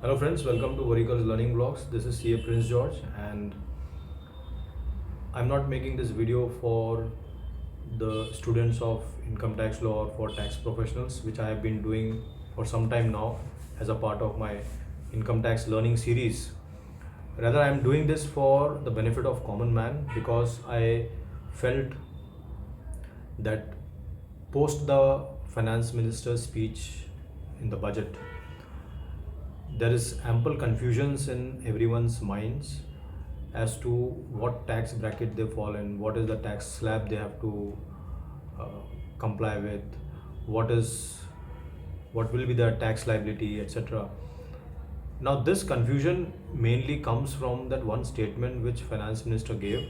Hello friends, welcome to Verical's Learning Vlogs. This is CA Prince George and I'm not making this video for the students of income tax law or for tax professionals, which I have been doing for some time now as a part of my income tax learning series. Rather, I am doing this for the benefit of common man because I felt that post the finance minister's speech in the budget, there is ample confusions in everyone's minds as to what tax bracket they fall in, what is the tax slab they have to uh, comply with, what will be their tax liability, etc. Now this confusion mainly comes from that one statement which finance minister gave,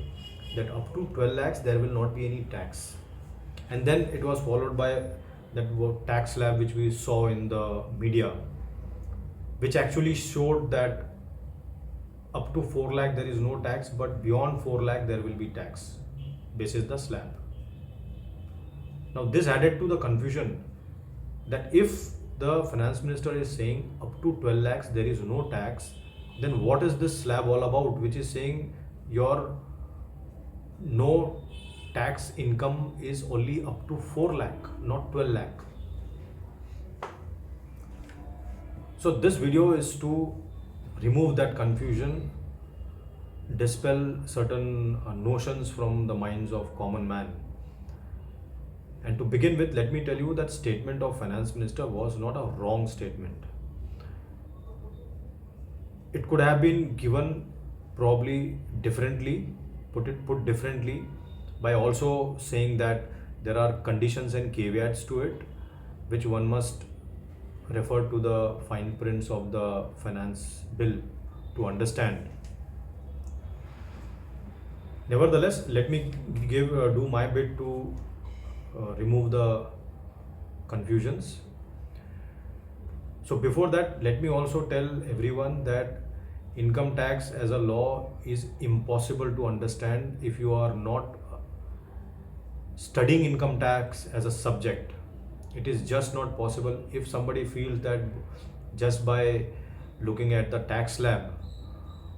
that up to 12 lakhs there will not be any tax, and then it was followed by that tax slab which we saw in the media, which actually showed that up to 4 lakh there is no tax, but beyond 4 lakh there will be tax basis the slab. Now this added to the confusion that if the finance minister is saying up to 12 lakhs there is no tax, then what is this slab all about, which is saying your no tax income is only up to 4 lakh, not 12 lakh. So this video is to remove that confusion, dispel certain notions from the minds of common man. And to begin with, let me tell you that statement of finance minister was not a wrong statement. It could have been given probably differently, put differently, by also saying that there are conditions and caveats to it, which one must refer to the fine prints of the finance bill to understand. Nevertheless, let me do my bit to remove the confusions. So before that, let me also tell everyone that income tax as a law is impossible to understand if you are not studying income tax as a subject. It is just not possible. If somebody feels that just by looking at the tax slab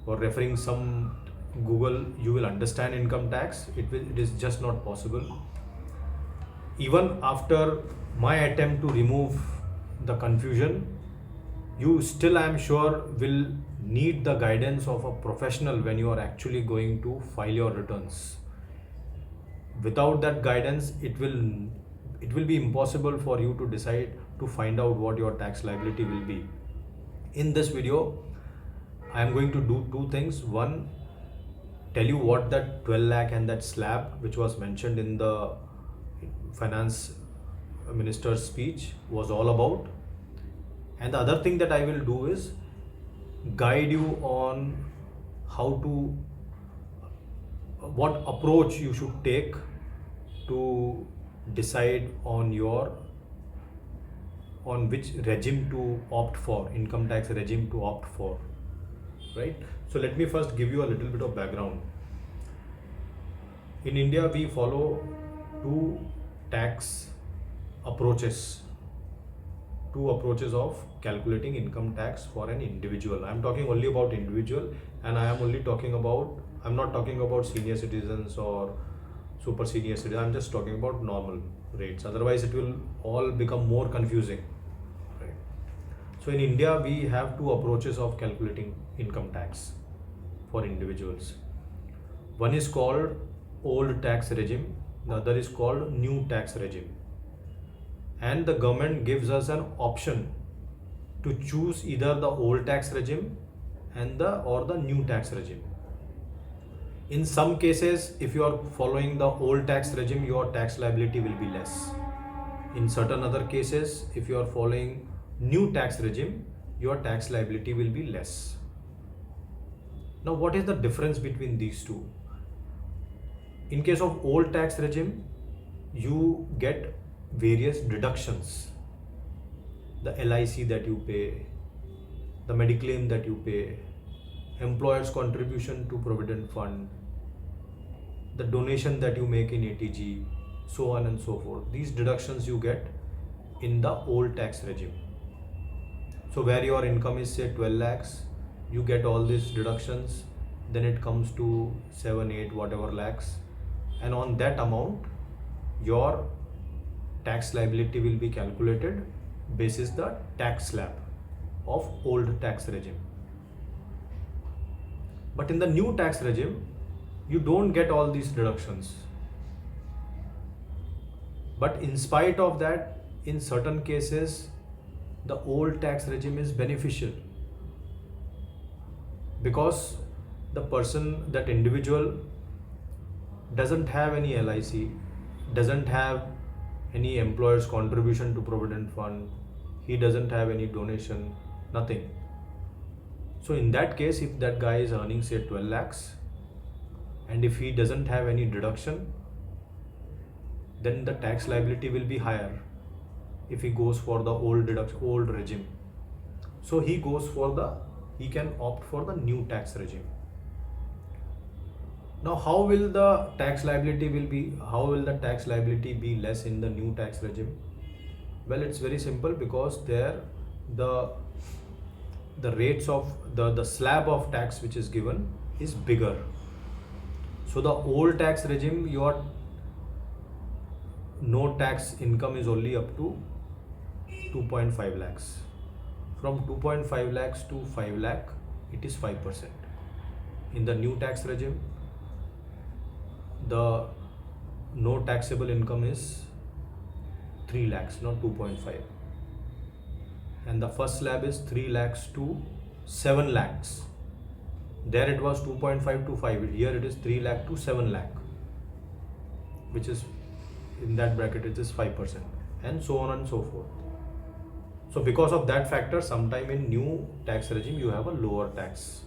or referring some Google you will understand income tax, it is just not possible. Even after my attempt to remove the confusion, you still, I am sure, will need the guidance of a professional when you are actually going to file your returns. Without that guidance, it will be impossible for you to decide to find out what your tax liability will be. In this video, I am going to do two things. One, tell you what that 12 lakh and that slab which was mentioned in the finance minister's speech was all about. And the other thing that I will do is guide you on what approach you should take to decide on which regime to opt for, income tax regime to opt for, right? So let me first give you a little bit of background. In India, we follow two tax approaches, two approaches of calculating income tax for an individual. I am talking only about individual, and I'm not talking about senior citizens or super senior citizens. I'm just talking about normal rates. Otherwise, it will all become more confusing, right? So in India, we have two approaches of calculating income tax for individuals. One is called old tax regime, the other is called new tax regime. And the government gives us an option to choose either the old tax regime or the new tax regime. In some cases, if you are following the old tax regime, your tax liability will be less. In certain other cases, if you are following new tax regime, your tax liability will be less. Now, what is the difference between these two? In case of old tax regime, you get various deductions, the LIC that you pay, the mediclaim that you pay, employer's contribution to provident fund, the donation that you make in ATG, so on and so forth. These deductions you get in the old tax regime. So where your income is say 12 lakhs, you get all these deductions, then it comes to 7 8 whatever lakhs, and on that amount your tax liability will be calculated basis the tax slab of old tax regime. But in the new tax regime you don't get all these deductions. But in spite of that, in certain cases, the old tax regime is beneficial because the person, that individual, doesn't have any LIC, doesn't have any employer's contribution to Provident Fund, he doesn't have any donation, nothing. So in that case, if that guy is earning say 12 lakhs and if he doesn't have any deduction, then the tax liability will be higher if he goes for the old regime. So he can opt for the new tax regime. Now how will the tax liability be less in the new tax regime? Well, it's very simple, because there the rates of the slab of tax which is given is bigger. So the old tax regime, your no tax income is only up to 2.5 lakhs. From 2.5 lakhs to 5 lakh, it is 5%. In the new tax regime, the no taxable income is 3 lakhs, not 2.5. And the first slab is 3 lakhs to 7 lakhs. There it was 2.5 to 5. Here it is 3 lakh to 7 lakh, which is in that bracket it is 5%, and so on and so forth. So because of that factor, sometime in new tax regime you have a lower tax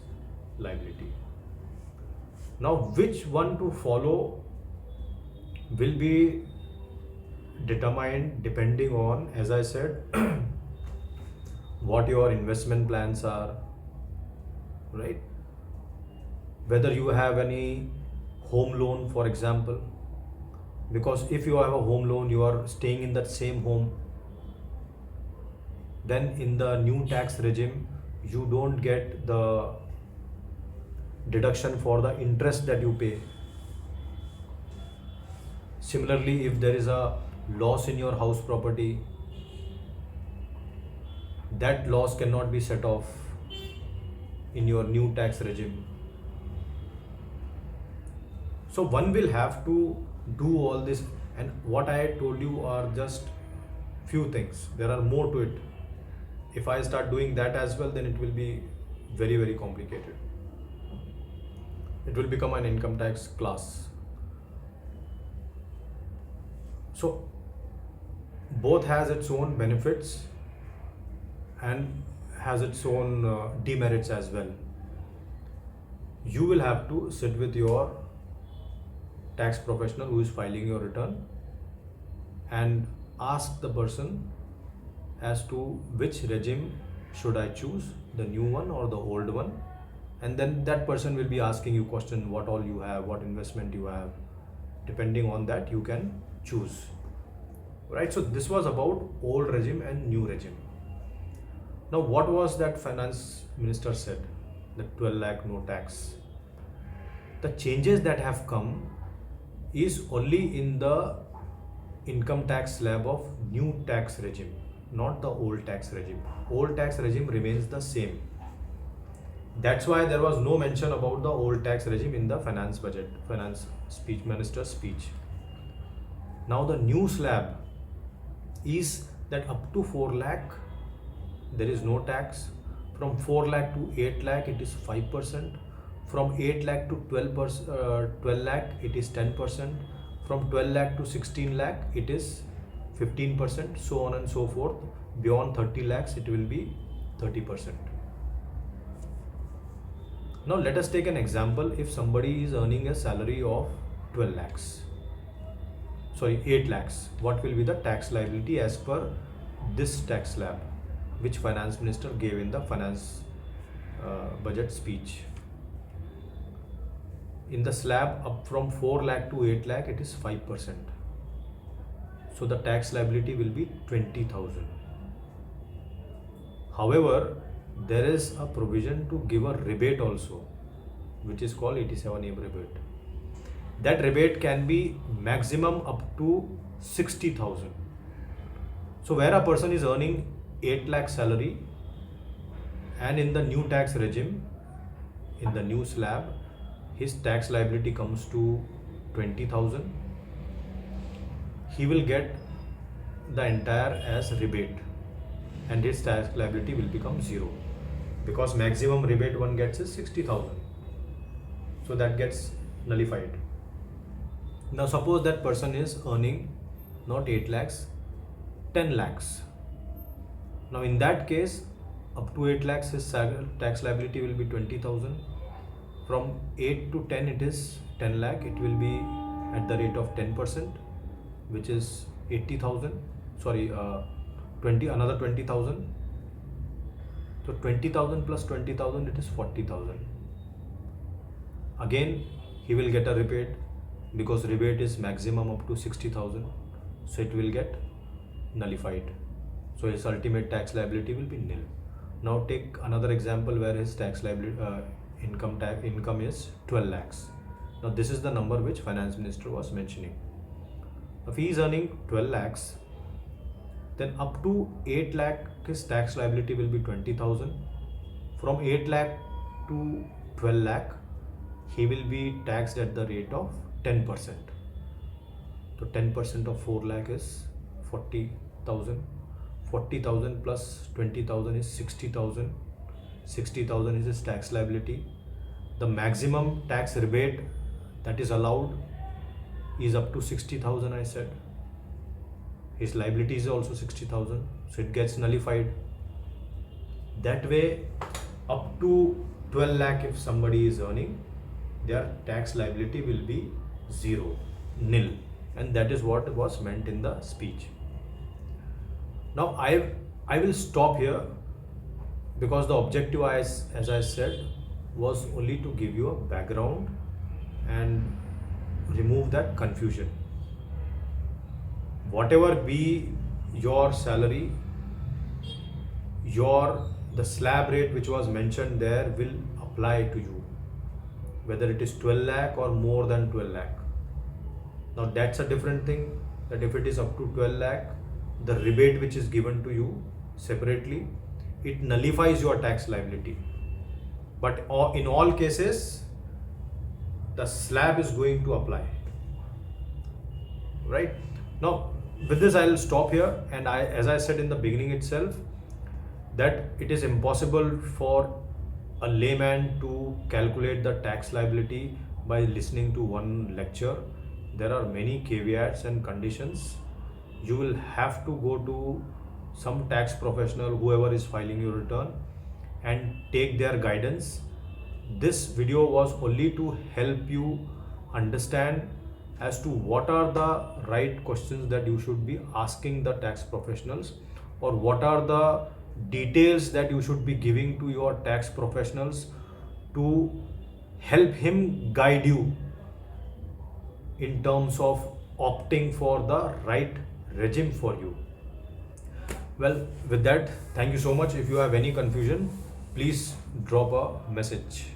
liability. Now which one to follow will be determined depending on, as I said, what your investment plans are, right? Whether you have any home loan, for example, because if you have a home loan, you are staying in that same home, then in the new tax regime you don't get the deduction for the interest that you pay. Similarly, if there is a loss in your house property, that loss cannot be set off in your new tax regime. So one will have to do all this, and what I told you are just few things. There are more to it. If I start doing that as well, then it will be very, very complicated. It will become an income tax class. So both has its own benefits and has its own demerits as well. You will have to sit with your tax professional who is filing your return and ask the person as to which regime should I choose, the new one or the old one, and then that person will be asking you question, what all you have, what investment you have. Depending on that you can choose, right? So this was about old regime and new regime. Now what was that finance minister said, the 12 lakh no tax? The changes that have come is only in the income tax slab of new tax regime, not the old tax regime. Old tax regime remains the same. That's why there was no mention about the old tax regime in the finance speech, minister's speech. Now the new slab is that up to 4 lakh there is no tax. From 4 lakh to 8 lakh it is 5%. From 8 lakh to 12 lakh it is 10%. From 12 lakh to 16 lakh it is 15%, so on and so forth. Beyond 30 lakhs it will be 30%. Now let us take an example. If somebody is earning a salary of 8 lakhs, what will be the tax liability as per this tax slab which finance minister gave in the finance budget speech? In the slab up from 4 lakh to 8 lakh it is 5%. So the tax liability will be 20,000. However, there is a provision to give a rebate also, which is called 87A rebate. That rebate can be maximum up to 60,000. So where a person is earning 8 lakh salary, and in the new tax regime, in the new slab, his tax liability comes to 20,000, he will get the entire as rebate, and his tax liability will become zero, because maximum rebate one gets is 60,000. So that gets nullified. Now suppose that person is earning not 8 lakhs, 10 lakhs. Now in that case, up to 8 lakhs his tax liability will be 20,000. From 8 to 10 it is 10 lakh, it will be at the rate of 10%, which is 80,000. Sorry, 20, another 20,000. So 20,000 plus 20,000, it is 40,000. Again he will get a rebate, because rebate is maximum up to 60,000, so it will get nullified. So his ultimate tax liability will be nil. Now take another example where his tax liability income is 12 lakhs. Now this is the number which finance minister was mentioning. If he is earning 12 lakhs, then up to 8 lakh his tax liability will be 20,000. From 8 lakh to 12 lakh, he will be taxed at the rate of 10%. So 10% of 4 lakh is 40,000. 40,000 plus 20,000 is 60,000. 60,000 is his tax liability. The maximum tax rebate that is allowed is up to 60,000, I said. His liability is also 60,000, so it gets nullified. That way, up to 12 lakh if somebody is earning, their tax liability will be zero, nil, and that is what was meant in the speech. Now I will stop here, because the objective, as I said, was only to give you a background and remove that confusion. Whatever be your salary, the slab rate which was mentioned there will apply to you, whether it is 12 lakh or more than 12 lakh. Now that's a different thing, that if it is up to 12 lakh, the rebate which is given to you separately, it nullifies your tax liability. But in all cases, the slab is going to apply. Right? Now, with this I will stop here, and as I said in the beginning itself, that it is impossible for a layman to calculate the tax liability by listening to one lecture. There are many caveats and conditions. You will have to go to some tax professional, whoever is filing your return, and take their guidance. This video was only to help you understand as to what are the right questions that you should be asking the tax professionals, or what are the details that you should be giving to your tax professionals to help him guide you in terms of opting for the right regime for you. Well, with that, thank you so much. If you have any confusion, please drop a message.